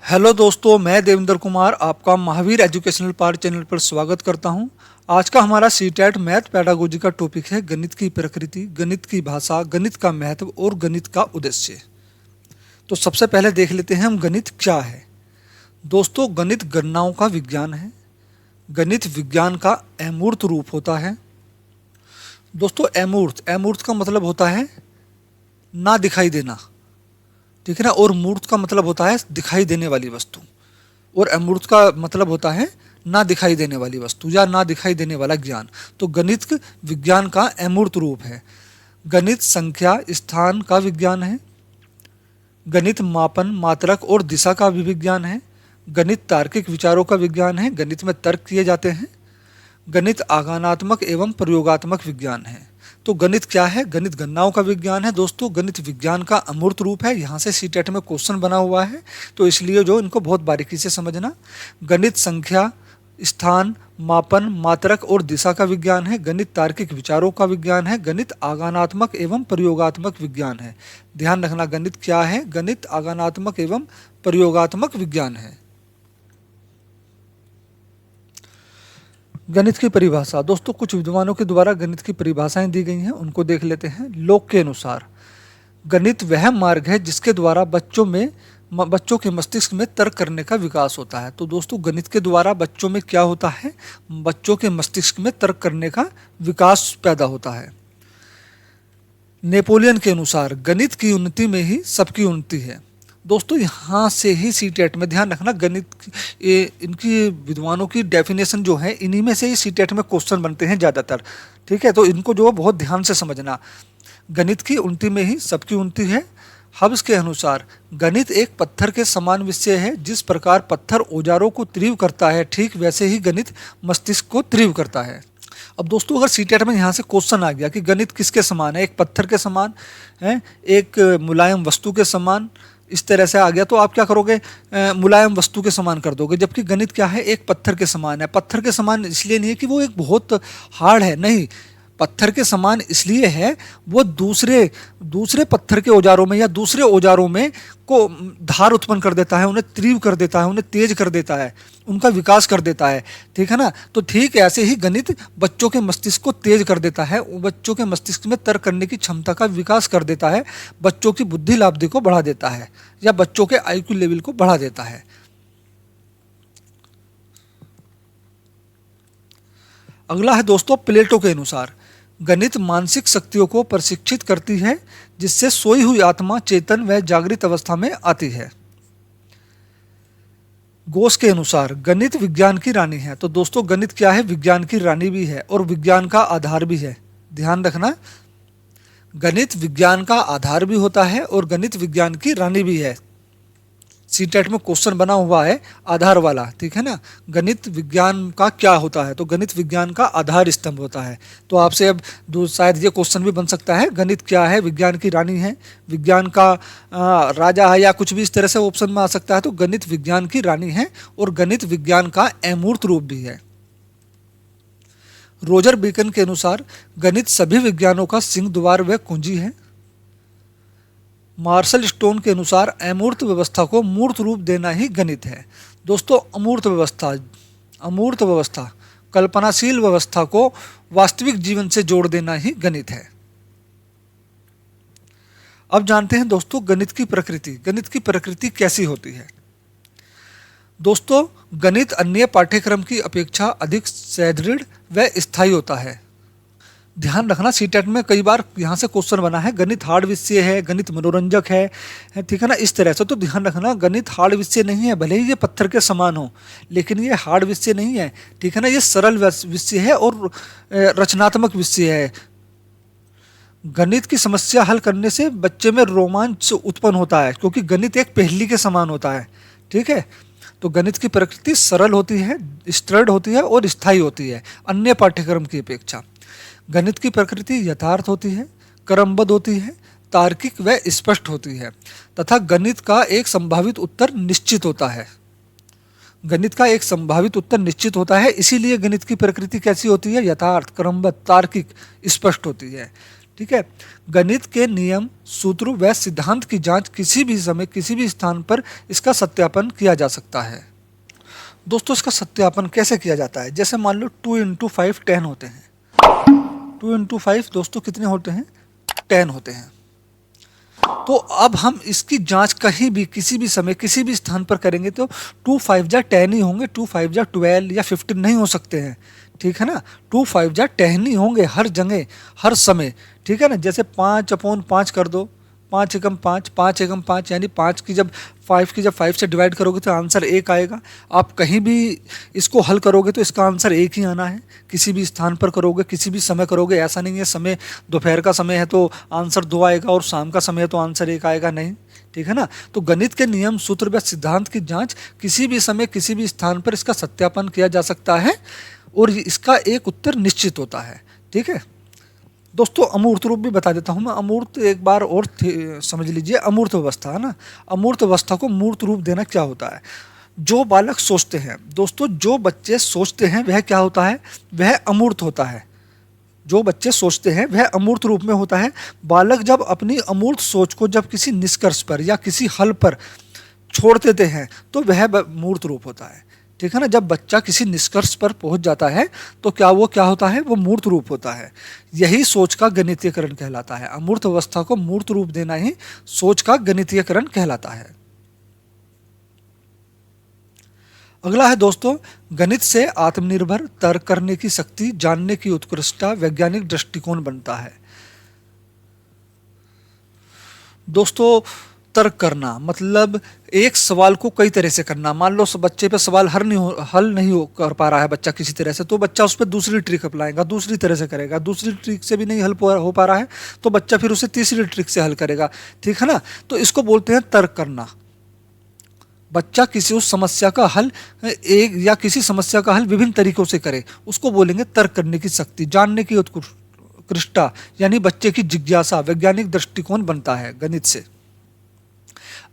Hello दोस्तों, मैं देवेंद्र कुमार आपका महावीर एजुकेशनल पार्ट चैनल पर स्वागत करता हूं। आज का हमारा सीटेट मैथ पेडागोजी का टॉपिक है गणित की प्रकृति, गणित की भाषा, गणित का महत्व और गणित का उद्देश्य। तो सबसे पहले देख लेते हैं हम गणित क्या है। दोस्तों, गणित गणनाओं का विज्ञान है। गणित विज्ञान का अमूर्त रूप होता है। दोस्तों, अमूर्त का मतलब होता है ना दिखाई देना, ठीक है ना। और मूर्त का मतलब होता है दिखाई देने वाली वस्तु, और अमूर्त का मतलब होता है ना दिखाई देने वाली वस्तु या ना दिखाई देने वाला ज्ञान। तो गणित विज्ञान का अमूर्त रूप है। गणित संख्या स्थान का विज्ञान है। गणित मापन, मात्रक और दिशा का भी विज्ञान है। गणित तार्किक विचारों का विज्ञान है। गणित में तर्क किए जाते हैं। गणित आगमनात्मक एवं प्रयोगात्मक विज्ञान है। तो गणित क्या है? गणित गणनाओं का विज्ञान है। दोस्तों, गणित विज्ञान का अमूर्त रूप है। यहाँ से सीटेट में क्वेश्चन बना हुआ है, तो इसलिए जो इनको बहुत बारीकी से समझना। गणित संख्या, स्थान, मापन, मात्रक और दिशा का विज्ञान है। गणित तार्किक विचारों का विज्ञान है। गणित आगमनात्मक एवं प्रयोगात्मक विज्ञान है। ध्यान रखना, गणित क्या है? गणित आगमनात्मक एवं प्रयोगात्मक विज्ञान है। गणित की परिभाषा। दोस्तों, कुछ विद्वानों के द्वारा गणित की परिभाषाएं दी गई हैं, उनको देख लेते हैं। लोक के अनुसार गणित वह मार्ग है जिसके द्वारा बच्चों के मस्तिष्क में तर्क करने का विकास होता है। तो दोस्तों, गणित के द्वारा बच्चों में क्या होता है? बच्चों के मस्तिष्क में तर्क करने का विकास पैदा होता है। नेपोलियन के अनुसार गणित की उन्नति में ही सबकी उन्नति है। दोस्तों, यहाँ से ही सीटेट में ध्यान रखना, इनकी विद्वानों की डेफिनेशन जो है, इन्हीं में से ही सीटेट में क्वेश्चन बनते हैं ज़्यादातर, ठीक है। तो इनको जो बहुत ध्यान से समझना। गणित की उन्नति में ही सबकी उन्नति है। हब्स के अनुसार गणित एक पत्थर के समान विषय है। जिस प्रकार पत्थर औजारों को तीव्र करता है, ठीक वैसे ही गणित मस्तिष्क को तीव्र करता है। अब दोस्तों, अगर सीटेट में यहाँ से क्वेश्चन आ गया कि गणित किसके समान है, एक पत्थर के समान है, एक मुलायम वस्तु के समान, इस तरह से आ गया, तो आप क्या करोगे? मुलायम वस्तु के समान कर दोगे। जबकि गणित क्या है? एक पत्थर के समान है। पत्थर के समान इसलिए नहीं है कि वो एक बहुत हार्ड है, नहीं। पत्थर के समान इसलिए है, वो दूसरे पत्थर के औजारों में या दूसरे औजारों में को धार उत्पन्न कर देता है, उन्हें तीव्र कर देता है, उन्हें तेज कर देता है, उनका विकास कर देता है, ठीक है ना। तो ठीक ऐसे ही गणित बच्चों के मस्तिष्क को तेज कर देता है, बच्चों के मस्तिष्क में तर्क करने की क्षमता का विकास कर देता है, बच्चों की बुद्धि लाब्धि को बढ़ा देता है, या बच्चों के आईक्यू लेवल को बढ़ा देता है। अगला है दोस्तों, प्लेटो के अनुसार गणित मानसिक शक्तियों को प्रशिक्षित करती है, जिससे सोई हुई आत्मा चेतन व जागृत अवस्था में आती है। गोस के अनुसार गणित विज्ञान की रानी है। तो दोस्तों, गणित क्या है? विज्ञान की रानी भी है और विज्ञान का आधार भी है। ध्यान रखना, गणित विज्ञान का आधार भी होता है और गणित विज्ञान की रानी भी है। सीटेट में क्वेश्चन बना हुआ है आधार वाला, ठीक है ना। गणित विज्ञान का क्या होता है? तो गणित विज्ञान का आधार स्तंभ होता है। तो आपसे अब शायद ये क्वेश्चन भी बन सकता है, गणित क्या है? विज्ञान की रानी है, विज्ञान का राजा है, या कुछ भी इस तरह से ऑप्शन में आ सकता है। तो गणित विज्ञान की रानी है और गणित विज्ञान का अमूर्त रूप भी है। रोजर बेकन के अनुसार गणित सभी विज्ञानों का सिंह द्वार व कुंजी है। मार्शल स्टोन के अनुसार अमूर्त व्यवस्था को मूर्त रूप देना ही गणित है। दोस्तों, अमूर्त व्यवस्था, कल्पनाशील व्यवस्था को वास्तविक जीवन से जोड़ देना ही गणित है। अब जानते हैं दोस्तों गणित की प्रकृति। गणित की प्रकृति कैसी होती है? दोस्तों, गणित अन्य पाठ्यक्रम की अपेक्षा अधिक सुदृढ़ व स्थायी होता है। ध्यान रखना, सीटेट में कई बार यहाँ से क्वेश्चन बना है, गणित हार्ड विषय है, गणित मनोरंजक है, ठीक है ना, इस तरह से। तो ध्यान रखना, गणित हार्ड विषय नहीं है, भले ही ये पत्थर के समान हो, लेकिन ये हार्ड विषय नहीं है, ठीक है ना। ये सरल विषय है और रचनात्मक विषय है। गणित की समस्या हल करने से बच्चे में रोमांच उत्पन्न होता है, क्योंकि गणित एक पहेली के समान होता है, ठीक है। तो गणित की प्रकृति सरल होती है, स्ट्रेट होती है और स्थायी होती है अन्य पाठ्यक्रम की अपेक्षा। गणित की प्रकृति यथार्थ होती है, क्रमबद्ध होती है, तार्किक व स्पष्ट होती है, तथा गणित का एक संभावित उत्तर निश्चित होता है। गणित का एक संभावित उत्तर निश्चित होता है, इसीलिए गणित की प्रकृति कैसी होती है? यथार्थ, क्रमबद्ध, तार्किक, स्पष्ट होती है, ठीक है। गणित के नियम, सूत्र व सिद्धांत की जांच किसी भी समय किसी भी स्थान पर इसका सत्यापन किया जा सकता है। दोस्तों इसका सत्यापन कैसे किया जाता है? जैसे मान लो 2 × 5 10 होते हैं। 2 × 5 दोस्तों कितने होते हैं? 10 होते हैं। तो अब हम इसकी जांच कहीं भी किसी भी समय किसी भी स्थान पर करेंगे तो 2 5 जा 10 ही होंगे, 2 5 जा 12 या 15 नहीं हो सकते हैं, ठीक है ना। 2 5 जा 10 ही होंगे हर जगह हर समय, ठीक है ना। जैसे 5/5 कर दो, 5 एकम 5, 5 एकम 5, यानी 5 की जब 5 से डिवाइड करोगे तो आंसर 1 आएगा। आप कहीं भी इसको हल करोगे तो इसका आंसर 1 ही आना है। किसी भी स्थान पर करोगे, किसी भी समय करोगे, ऐसा नहीं है समय दोपहर का समय है तो आंसर 2 आएगा और शाम का समय है तो आंसर 1 आएगा, नहीं, ठीक है ना। तो गणित के नियम, सूत्र व सिद्धांत की जांच किसी भी समय किसी भी स्थान पर इसका सत्यापन किया जा सकता है और इसका एक उत्तर निश्चित होता है, ठीक है। दोस्तों अमूर्त रूप भी बता देता हूं मैं। अमूर्त एक बार और समझ लीजिए, अमूर्त अवस्था है ना। अमूर्त अवस्था को मूर्त रूप देना क्या होता है? जो बालक सोचते हैं, दोस्तों जो बच्चे सोचते हैं वह क्या होता है? वह अमूर्त होता है। जो बच्चे सोचते हैं वह अमूर्त रूप में होता है। बालक जब अपनी अमूर्त सोच को जब किसी निष्कर्ष पर या किसी हल पर छोड़ देते हैं तो वह मूर्त रूप होता है, ठीक है ना। जब बच्चा किसी निष्कर्ष पर पहुंच जाता है तो क्या होता है? वो मूर्त रूप होता है। यही सोच का गणितीयकरण कहलाता है। अमूर्त अवस्था को मूर्त रूप देना ही सोच का गणितीयकरण कहलाता है। अगला है दोस्तों, गणित से आत्मनिर्भर, तर्क करने की शक्ति, जानने की उत्कृष्टता, वैज्ञानिक दृष्टिकोण बनता है। दोस्तों तर्क करना मतलब एक सवाल को कई तरह से करना। मान लो बच्चे पे सवाल हल नहीं कर पा रहा है बच्चा किसी तरह से, तो बच्चा उस पर दूसरी ट्रिक अपनाएगा, दूसरी तरह से करेगा। दूसरी ट्रिक से भी नहीं हल हो पा रहा है तो बच्चा फिर उसे तीसरी ट्रिक से हल करेगा, ठीक है ना। तो इसको बोलते हैं तर्क करना। बच्चा किसी उस समस्या का हल एक या किसी समस्या का हल विभिन्न तरीकों से करे, उसको बोलेंगे तर्क करने की शक्ति। जानने की उत्कृष्टता यानी बच्चे की जिज्ञासा, वैज्ञानिक दृष्टिकोण बनता है गणित से।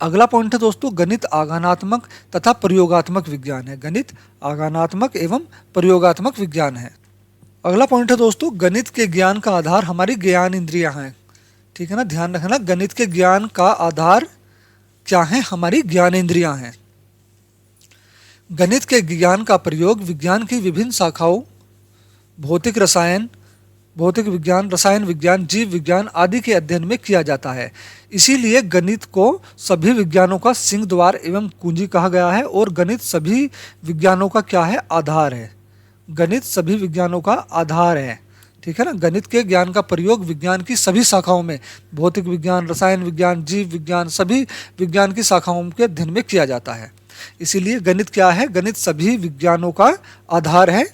अगला पॉइंट है दोस्तों, गणित आगानात्मक तथा प्रयोगात्मक विज्ञान है। गणित आगानात्मक एवं प्रयोगात्मक विज्ञान है। अगला पॉइंट है दोस्तों, गणित के ज्ञान का आधार हमारी ज्ञान इंद्रियां हैं, ठीक है ना। ध्यान रखना, गणित के ज्ञान का आधार क्या है? हमारी ज्ञान इंद्रियां हैं। गणित के ज्ञान का प्रयोग विज्ञान की विभिन्न शाखाओं भौतिक विज्ञान, रसायन विज्ञान, जीव विज्ञान आदि के अध्ययन में किया जाता है। इसीलिए गणित को सभी विज्ञानों का सिंह द्वार एवं कुंजी कहा गया है और गणित सभी विज्ञानों का क्या है? आधार है। गणित सभी विज्ञानों का आधार है, ठीक है ना। गणित के ज्ञान का प्रयोग विज्ञान की सभी शाखाओं में, भौतिक विज्ञान, रसायन विज्ञान, जीव विज्ञान, सभी विज्ञान की शाखाओं के अध्ययन में किया जाता है। इसीलिए गणित क्या है? गणित सभी विज्ञानों का आधार है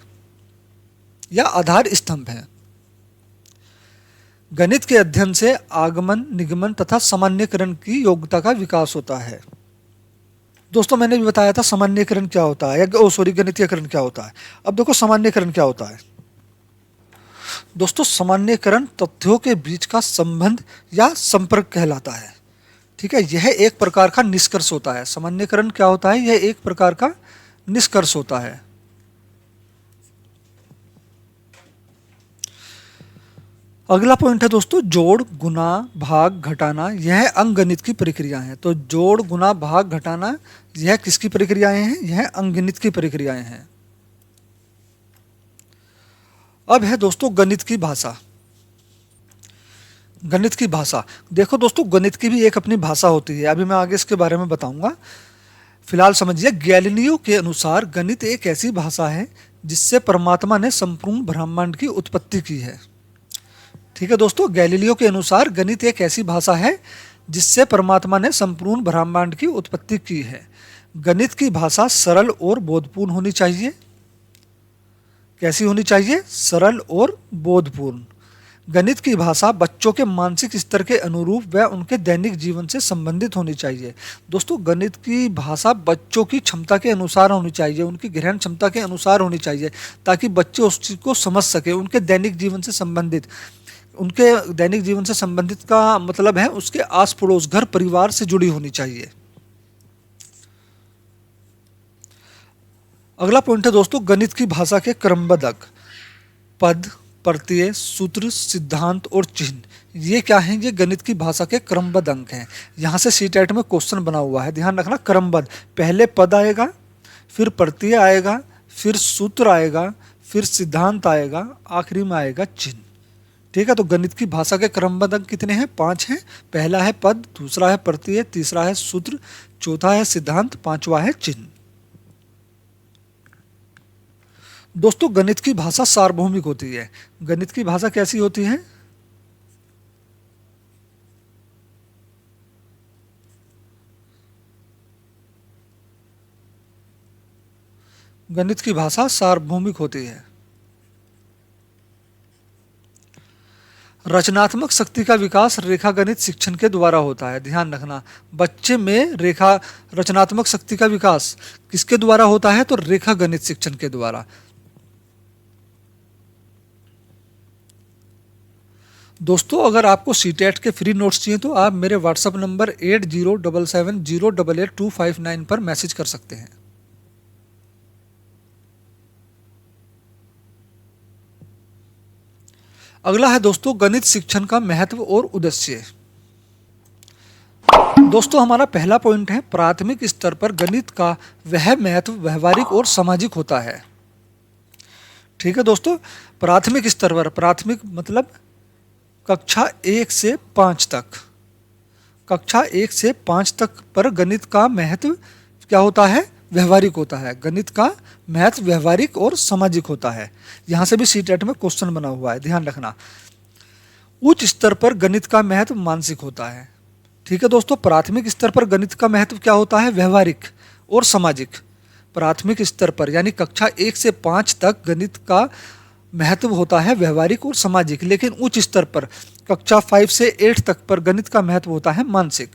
या आधार स्तंभ है। गणित के अध्ययन से आगमन, निगमन तथा सामान्यकरण की योग्यता का विकास होता है। दोस्तों मैंने भी बताया था सामान्यकरण क्या होता है, गणितीयकरण क्या होता है। अब देखो सामान्यकरण क्या होता है। दोस्तों सामान्यकरण तथ्यों के बीच का संबंध या संपर्क कहलाता है, ठीक है। यह एक प्रकार का निष्कर्ष होता है। सामान्यकरण क्या होता है? यह एक प्रकार का निष्कर्ष होता है। अगला पॉइंट है दोस्तों, जोड़, गुना, भाग, घटाना, यह अंकगणित की प्रक्रिया है। तो जोड़, गुना, भाग, घटाना यह किसकी प्रक्रियाएं हैं? यह अंकगणित की प्रक्रियाएं हैं। अब है दोस्तों गणित की भाषा। गणित की भाषा, देखो दोस्तों गणित की भी एक अपनी भाषा होती है, अभी मैं आगे इसके बारे में बताऊंगा। फिलहाल समझिए, गैलीलियो के अनुसार गणित एक ऐसी भाषा है जिससे परमात्मा ने संपूर्ण ब्रह्मांड की उत्पत्ति की है, ठीक है दोस्तों। गैलीलियो के अनुसार गणित एक ऐसी भाषा है जिससे परमात्मा ने संपूर्ण ब्रह्मांड की उत्पत्ति की है। गणित की भाषा सरल और बोधपूर्ण होनी चाहिए। कैसी होनी चाहिए? सरल और बोधपूर्ण। गणित की भाषा बच्चों के मानसिक स्तर के अनुरूप व उनके दैनिक जीवन से संबंधित होनी चाहिए। दोस्तों गणित की भाषा बच्चों की क्षमता के अनुसार होनी चाहिए, उनकी ग्रहण क्षमता के अनुसार होनी चाहिए, ताकि बच्चे उस चीज़ को समझ सके। उनके दैनिक जीवन से संबंधित, उनके दैनिक जीवन से संबंधित का मतलब है उसके आस पड़ोस, घर परिवार से जुड़ी होनी चाहिए। अगला पॉइंट है दोस्तों, गणित की भाषा के क्रमबद्ध पद, प्रत्यय, सूत्र, सिद्धांत और चिन्ह, ये क्या है? ये गणित की भाषा के क्रमबद्ध अंक हैं। यहाँ से सीटेट में क्वेश्चन बना हुआ है, ध्यान रखना, क्रमबद्ध। पहले पद आएगा, फिर प्रत्यय आएगा, फिर सूत्र आएगा, फिर सिद्धांत आएगा, आखिरी में आएगा चिन्ह। ठीक है, तो गणित की भाषा के क्रमबद्ध अंक कितने हैं? 5 हैं। पहला है पद, दूसरा है प्रत्यय, तीसरा है सूत्र, चौथा है सिद्धांत, पांचवा है चिन्ह। दोस्तों, गणित की भाषा सार्वभौमिक होती है। गणित की भाषा कैसी होती है? गणित की भाषा सार्वभौमिक होती है। रचनात्मक शक्ति का विकास रेखा गणित शिक्षण के द्वारा होता है। ध्यान रखना, बच्चे में रचनात्मक शक्ति का विकास किसके द्वारा होता है? तो रेखा गणित शिक्षण के द्वारा। दोस्तों, अगर आपको सीटेट के फ्री नोट्स चाहिए तो आप मेरे व्हाट्सएप नंबर 8077088259 पर मैसेज कर सकते हैं। अगला है दोस्तों, गणित शिक्षण का महत्व और उद्देश्य। दोस्तों, हमारा पहला पॉइंट है, प्राथमिक स्तर पर गणित का वह महत्व व्यवहारिक और सामाजिक होता है। ठीक है दोस्तों, प्राथमिक स्तर पर, प्राथमिक मतलब कक्षा 1 से 5 तक, कक्षा 1 से 5 तक पर गणित का महत्व क्या होता है? व्यवहारिक होता है। गणित का महत्व व्यवहारिक और सामाजिक होता है। यहां से भी सीटेट में क्वेश्चन बना हुआ है, ध्यान रखना। उच्च स्तर पर गणित का महत्व मानसिक होता है। ठीक है दोस्तों, प्राथमिक स्तर पर गणित का महत्व क्या होता है? व्यवहारिक और सामाजिक। प्राथमिक स्तर पर यानी कक्षा 1 से 5 तक गणित का महत्व होता है व्यवहारिक और सामाजिक, लेकिन उच्च स्तर पर कक्षा 5 से 8 तक पर गणित का महत्व होता है मानसिक।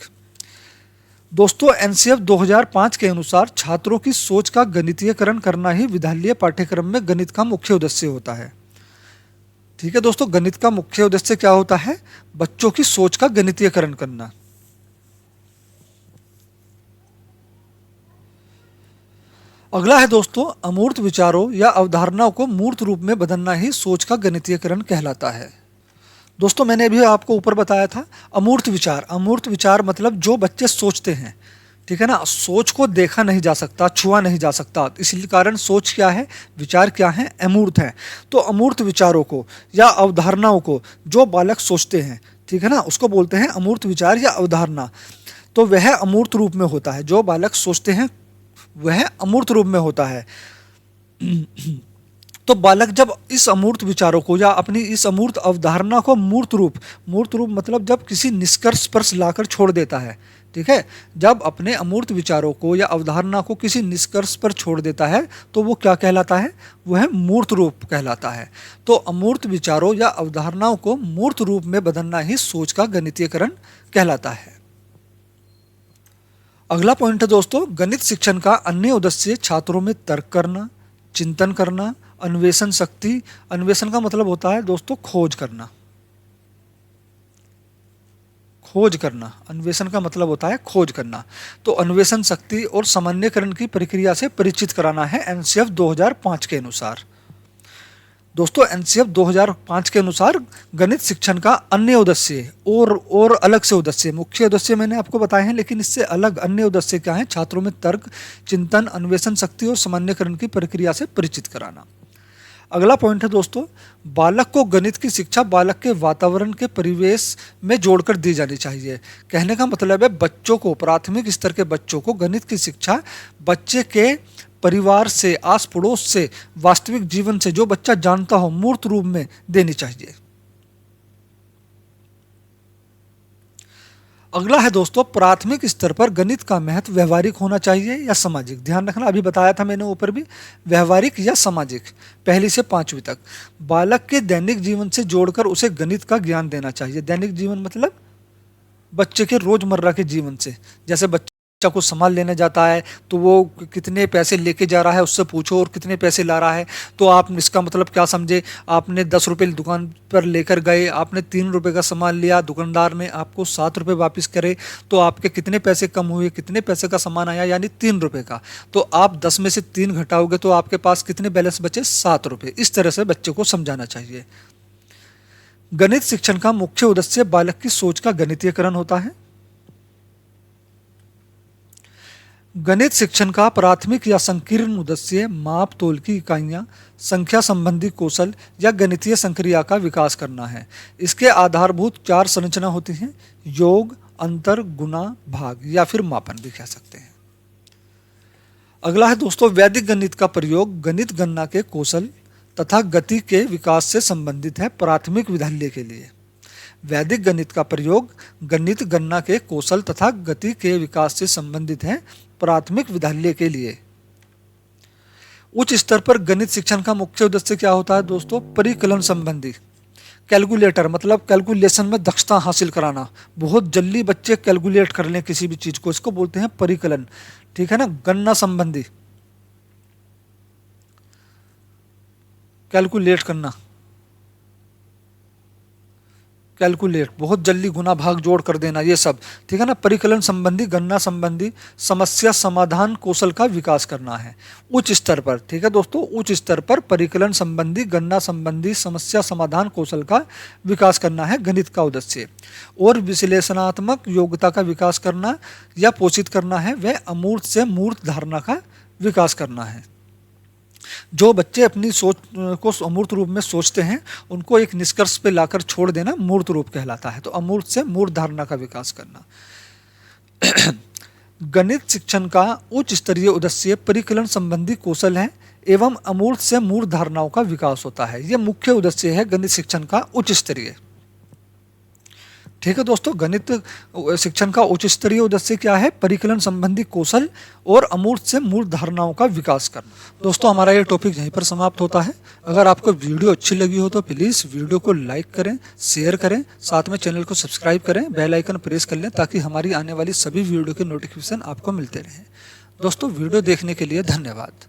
दोस्तों, एनसीएफ 2005 के अनुसार छात्रों की सोच का गणितीयकरण करना ही विद्यालय पाठ्यक्रम में गणित का मुख्य उद्देश्य होता है। ठीक है दोस्तों, गणित का मुख्य उद्देश्य क्या होता है? बच्चों की सोच का गणितीयकरण करना। अगला है दोस्तों, अमूर्त विचारों या अवधारणाओं को मूर्त रूप में बदलना ही सोच का गणितीयकरण कहलाता है। दोस्तों, मैंने अभी आपको ऊपर बताया था अमूर्त विचार। अमूर्त विचार मतलब जो बच्चे सोचते हैं, ठीक है ना, सोच को देखा नहीं जा सकता, छुआ नहीं जा सकता, इसी कारण सोच क्या है, विचार क्या है, अमूर्त है। तो अमूर्त विचारों को या अवधारणाओं को जो बालक सोचते हैं, ठीक है ना, उसको बोलते हैं अमूर्त विचार या अवधारणा। तो वह अमूर्त रूप में होता है। जो बालक सोचते हैं वह अमूर्त रूप में होता है। तो बालक जब इस अमूर्त विचारों को या अपनी इस अमूर्त अवधारणा को मूर्त रूप मतलब जब किसी निष्कर्ष पर लाकर छोड़ देता है, ठीक है, जब अपने अमूर्त विचारों को या अवधारणा को किसी निष्कर्ष पर छोड़ देता है तो वो क्या कहलाता है? वह मूर्त रूप कहलाता है। तो अमूर्त विचारों या अवधारणाओं को मूर्त रूप में बदलना ही सोच का गणितीयकरण कहलाता है। अगला पॉइंट है दोस्तों, गणित शिक्षण का अन्य उद्देश्य छात्रों में तर्क करना, चिंतन करना, अन्वेषण शक्ति। अन्वेषण का मतलब होता है दोस्तों खोज करना। खोज करना, अन्वेषण का मतलब होता है खोज करना। तो अन्वेषण शक्ति और सामान्यकरण की प्रक्रिया से परिचित कराना है एनसीएफ 2005 के अनुसार। दोस्तों, एनसीएफ 2005 के अनुसार गणित शिक्षण का अन्य उद्देश्य और अलग से उद्देश्य, मुख्य उद्देश्य मैंने आपको बताए हैं, लेकिन इससे अलग अन्य उद्देश्य क्या है? छात्रों में तर्क, चिंतन, अन्वेषण शक्ति और सामान्यकरण की प्रक्रिया से परिचित कराना। अगला पॉइंट है दोस्तों, बालक को गणित की शिक्षा बालक के वातावरण के परिवेश में जोड़कर दी जानी चाहिए। कहने का मतलब है बच्चों को, प्राथमिक स्तर के बच्चों को गणित की शिक्षा बच्चे के परिवार से, आस पड़ोस से, वास्तविक जीवन से जो बच्चा जानता हो मूर्त रूप में देनी चाहिए। अगला है दोस्तों, प्राथमिक स्तर पर गणित का महत्व व्यवहारिक होना चाहिए या सामाजिक। ध्यान रखना, अभी बताया था मैंने ऊपर भी, व्यवहारिक या सामाजिक, पहली से 5वीं तक। बालक के दैनिक जीवन से जोड़कर उसे गणित का ज्ञान देना चाहिए। दैनिक जीवन मतलब बच्चे के रोजमर्रा के जीवन से। जैसे बच्चा को सामान लेने जाता है तो वो कितने पैसे लेके जा रहा है उससे पूछो, और कितने पैसे ला रहा है। तो आप इसका मतलब क्या समझे? आपने 10 रुपये दुकान पर लेकर गए, आपने 3 रुपये का सामान लिया, दुकानदार ने आपको 7 रुपये वापस करे, तो आपके कितने पैसे कम हुए, कितने पैसे का सामान आया, यानी 3 रुपये का। तो आप 10 में से 3 घटाओगे तो आपके पास कितने बैलेंस बचे? 7 रुपये। इस तरह से बच्चे को समझाना चाहिए। गणित शिक्षण का मुख्य उद्देश्य बालक की सोच का गणितीयकरण होता है। गणित शिक्षण का प्राथमिक या संकीर्ण उद्देश्य माप तोल की इकाइयां, संख्या संबंधी कौशल या गणितीय संक्रिया का विकास करना है। इसके आधारभूत 4 संरचना होती हैं: योग, अंतर, गुणा, भाग या फिर मापन भी कह सकते हैं। अगला है दोस्तों, वैदिक गणित का प्रयोग गणित गणना के कौशल तथा गति के विकास से संबंधित है प्राथमिक विधाल्य के लिए। वैदिक गणित का प्रयोग गणित गणना के कौशल तथा गति के विकास से संबंधित है प्राथमिक विधाल्य के लिए। उच्च स्तर पर गणित शिक्षण का मुख्य उद्देश्य क्या होता है दोस्तों? परिकलन संबंधी, कैलकुलेटर मतलब कैलकुलेशन में दक्षता हासिल कराना, बहुत जल्दी बच्चे कैलकुलेट कर लें किसी भी चीज को, इसको बोलते हैं परिकलन। ठीक है ना। गणना संबंधी, कैलकुलेट करना, कैलकुलेट बहुत जल्दी गुना भाग जोड़ कर देना, ये सब ठीक है ना। परिकलन संबंधी, गणना संबंधी, समस्या समाधान कौशल का विकास करना है उच्च स्तर पर। ठीक है दोस्तों, उच्च स्तर पर परिकलन संबंधी, गणना संबंधी, समस्या समाधान कौशल का विकास करना है गणित का उद्देश्य। और विश्लेषणात्मक योग्यता का विकास करना या पोषित करना है वह अमूर्त से मूर्त धारणा का विकास करना है। जो बच्चे अपनी सोच को अमूर्त रूप में सोचते हैं उनको एक निष्कर्ष पे लाकर छोड़ देना मूर्त रूप कहलाता है। तो अमूर्त से मूर्त धारणा का विकास करना। गणित शिक्षण का उच्च स्तरीय उद्देश्य परिकलन संबंधी कौशल है एवं अमूर्त से मूर्त धारणाओं का विकास होता है। यह मुख्य उद्देश्य है गणित शिक्षण का उच्च स्तरीय। ठीक है दोस्तों, गणित शिक्षण का उच्च स्तरीय उद्देश्य क्या है? परिकलन संबंधी कौशल और अमूर्त से मूर्त धारणाओं का विकास करना। दोस्तों, हमारा ये टॉपिक यहीं पर समाप्त होता है। अगर आपको वीडियो अच्छी लगी हो तो प्लीज़ वीडियो को लाइक करें, शेयर करें, साथ में चैनल को सब्सक्राइब करें, बेल आइकन प्रेस कर लें ताकि हमारी आने वाली सभी वीडियो के नोटिफिकेशन आपको मिलते रहें। दोस्तों, वीडियो देखने के लिए धन्यवाद।